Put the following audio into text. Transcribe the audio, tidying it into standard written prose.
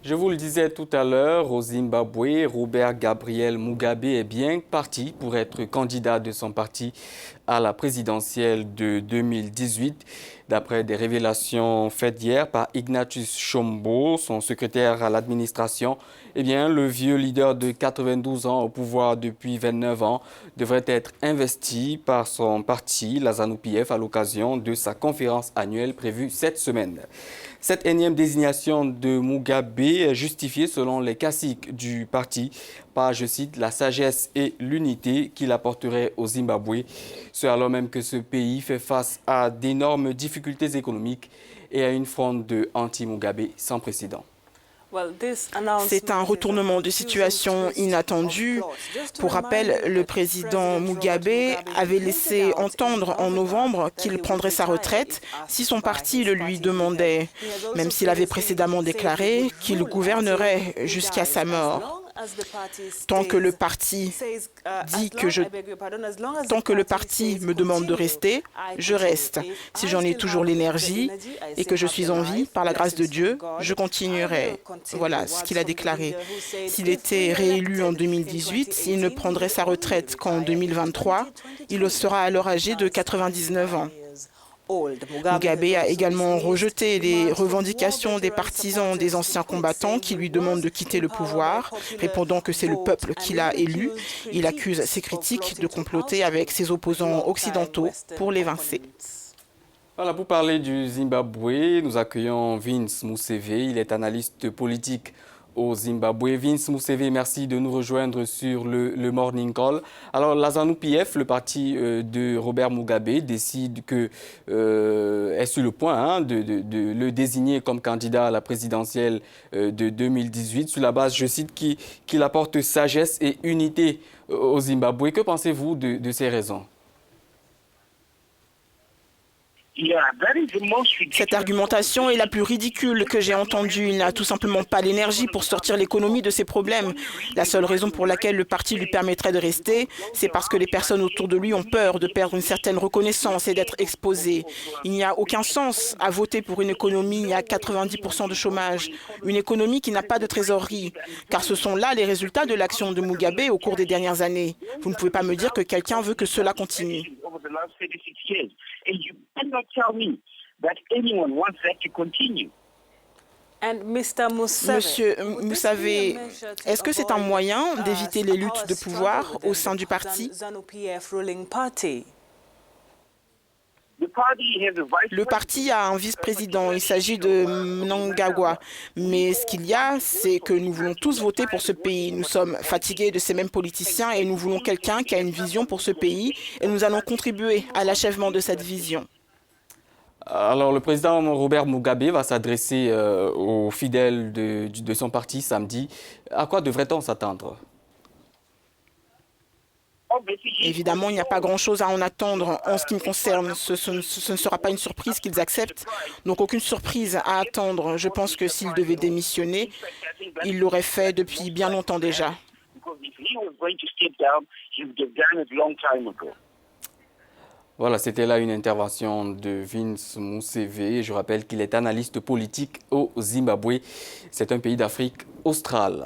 Je vous le disais tout à l'heure, au Zimbabwe, Robert Gabriel Mugabe est bien parti pour être candidat de son parti à la présidentielle de 2018. D'après des révélations faites hier par Ignatius Chombo, son secrétaire à l'administration, le vieux leader de 92 ans au pouvoir depuis 29 ans devrait être investi par son parti, la ZANU-PF, à l'occasion de sa conférence annuelle prévue cette semaine. Cette énième désignation de Mugabe est justifiée selon les caciques du parti par, je cite, la sagesse et l'unité qu'il apporterait au Zimbabwe, ce alors même que ce pays fait face à d'énormes difficultés économiques et à une fronde de anti-Mugabe sans précédent. C'est un retournement de situation inattendu. Pour rappel, le président Mugabe avait laissé entendre en novembre qu'il prendrait sa retraite si son parti le lui demandait, même s'il avait précédemment déclaré qu'il gouvernerait jusqu'à sa mort. Tant que le parti me demande de rester, je reste. Si j'en ai toujours l'énergie et que je suis en vie, par la grâce de Dieu, je continuerai. Voilà ce qu'il a déclaré. S'il était réélu en 2018, il ne prendrait sa retraite qu'en 2023. Il sera alors âgé de 99 ans. Mugabe a également rejeté les revendications des partisans des anciens combattants qui lui demandent de quitter le pouvoir, répondant que c'est le peuple qui l'a élu. Il accuse ses critiques de comploter avec ses opposants occidentaux pour l'évincer. Voilà, pour parler du Zimbabwe, nous accueillons Vince Museve. Il est analyste politique au Zimbabwe. Vince Museve, merci de nous rejoindre sur le Morning Call. Alors, la ZANU-PF, le parti de Robert Mugabe, décide est sur le point de le désigner comme candidat à la présidentielle de 2018 sur la base, je cite, qu'il apporte sagesse et unité au Zimbabwe. Que pensez-vous de ces raisons? Cette argumentation est la plus ridicule que j'ai entendue. Il n'a tout simplement pas l'énergie pour sortir l'économie de ses problèmes. La seule raison pour laquelle le parti lui permettrait de rester, c'est parce que les personnes autour de lui ont peur de perdre une certaine reconnaissance et d'être exposées. Il n'y a aucun sens à voter pour une économie à 90% de chômage, une économie qui n'a pas de trésorerie, car ce sont là les résultats de l'action de Mugabe au cours des dernières années. Vous ne pouvez pas me dire que quelqu'un veut que cela continue. And you cannot tell me that anyone wants that to continue. Monsieur Musave, est-ce que c'est un moyen d'éviter les luttes de pouvoir au sein du parti? Le parti a un vice-président, il s'agit de Mnangagwa. Mais ce qu'il y a, c'est que nous voulons tous voter pour ce pays. Nous sommes fatigués de ces mêmes politiciens et nous voulons quelqu'un qui a une vision pour ce pays et nous allons contribuer à l'achèvement de cette vision. Alors, le président Robert Mugabe va s'adresser aux fidèles de son parti samedi. À quoi devrait-on s'attendre? Évidemment, il n'y a pas grand-chose à en attendre en ce qui me concerne. Ce ne sera pas une surprise qu'ils acceptent. Donc, aucune surprise à attendre. Je pense que s'il devait démissionner, il l'aurait fait depuis bien longtemps déjà. Voilà, c'était là une intervention de Vince Museve. Je rappelle qu'il est analyste politique au Zimbabwe. C'est un pays d'Afrique australe.